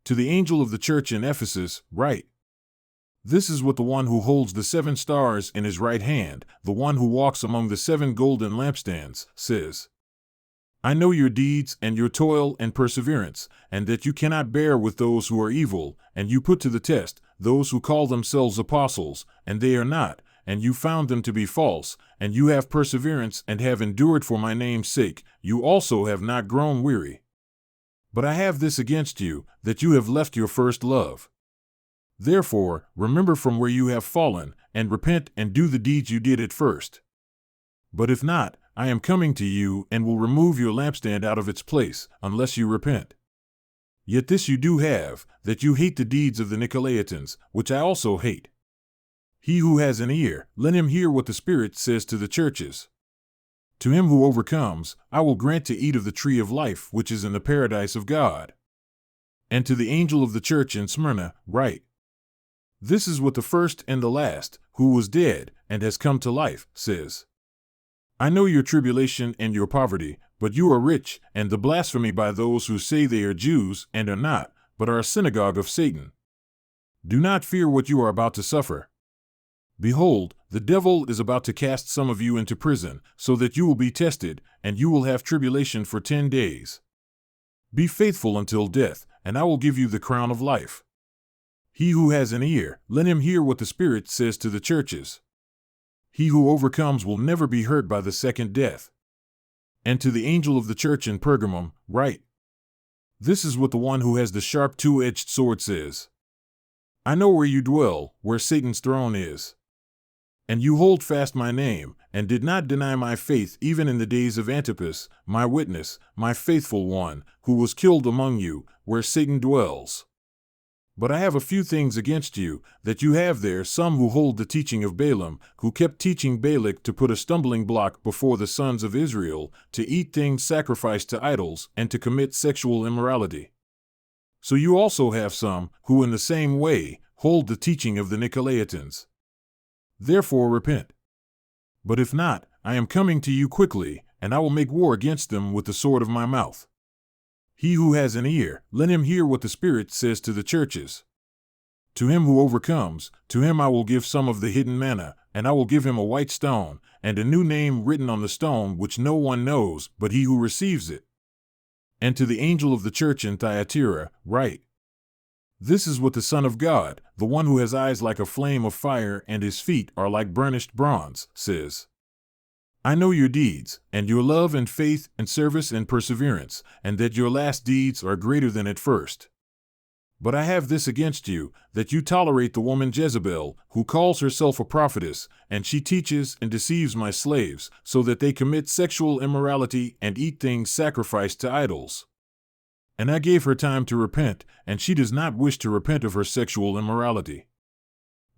To the angel of the church in Ephesus, write. This is what the one who holds the 7 stars in his right hand, the one who walks among the 7 golden lampstands, says. I know your deeds and your toil and perseverance, and that you cannot bear with those who are evil, and you put to the test those who call themselves apostles, and they are not, and you found them to be false, and you have perseverance and have endured for my name's sake, you also have not grown weary. But I have this against you, that you have left your first love. Therefore, remember from where you have fallen, and repent and do the deeds you did at first. But if not, I am coming to you and will remove your lampstand out of its place, unless you repent. Yet this you do have, that you hate the deeds of the Nicolaitans, which I also hate. He who has an ear, let him hear what the Spirit says to the churches. To him who overcomes, I will grant to eat of the tree of life which is in the paradise of God. And to the angel of the church in Smyrna, write. This is what the first and the last, who was dead and has come to life, says. I know your tribulation and your poverty, but you are rich, and the blasphemy by those who say they are Jews and are not, but are a synagogue of Satan. Do not fear what you are about to suffer. Behold, the devil is about to cast some of you into prison, so that you will be tested, and you will have tribulation for 10 days. Be faithful until death, and I will give you the crown of life. He who has an ear, let him hear what the Spirit says to the churches. He who overcomes will never be hurt by the second death. And to the angel of the church in Pergamum, write. This is what the one who has the sharp 2-edged sword says. I know where you dwell, where Satan's throne is. And you hold fast my name, and did not deny my faith even in the days of Antipas, my witness, my faithful one, who was killed among you, where Satan dwells. But I have a few things against you, that you have there some who hold the teaching of Balaam, who kept teaching Balak to put a stumbling block before the sons of Israel, to eat things sacrificed to idols, and to commit sexual immorality. So you also have some, who in the same way, hold the teaching of the Nicolaitans. Therefore repent. But if not, I am coming to you quickly, and I will make war against them with the sword of my mouth. He who has an ear, let him hear what the Spirit says to the churches. To him who overcomes, to him I will give some of the hidden manna, and I will give him a white stone, and a new name written on the stone which no one knows but he who receives it. And to the angel of the church in Thyatira, write. This is what the Son of God, the one who has eyes like a flame of fire and his feet are like burnished bronze, says. I know your deeds, and your love and faith and service and perseverance, and that your last deeds are greater than at first. But I have this against you, that you tolerate the woman Jezebel, who calls herself a prophetess, and she teaches and deceives my slaves, so that they commit sexual immorality and eat things sacrificed to idols. And I gave her time to repent, and she does not wish to repent of her sexual immorality.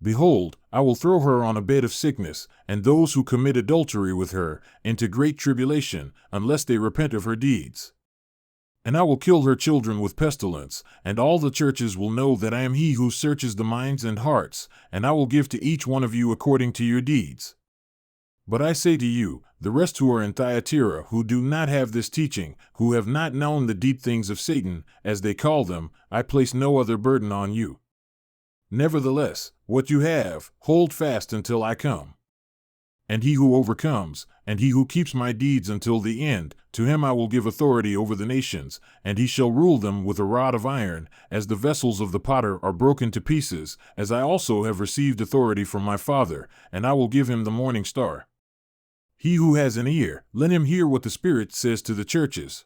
Behold, I will throw her on a bed of sickness, and those who commit adultery with her, into great tribulation, unless they repent of her deeds. And I will kill her children with pestilence, and all the churches will know that I am he who searches the minds and hearts, and I will give to each one of you according to your deeds. But I say to you, the rest who are in Thyatira, who do not have this teaching, who have not known the deep things of Satan, as they call them, I place no other burden on you. Nevertheless, what you have, hold fast until I come. And he who overcomes, and he who keeps my deeds until the end, to him I will give authority over the nations, and he shall rule them with a rod of iron, as the vessels of the potter are broken to pieces, as I also have received authority from my Father, and I will give him the morning star. He who has an ear, let him hear what the Spirit says to the churches.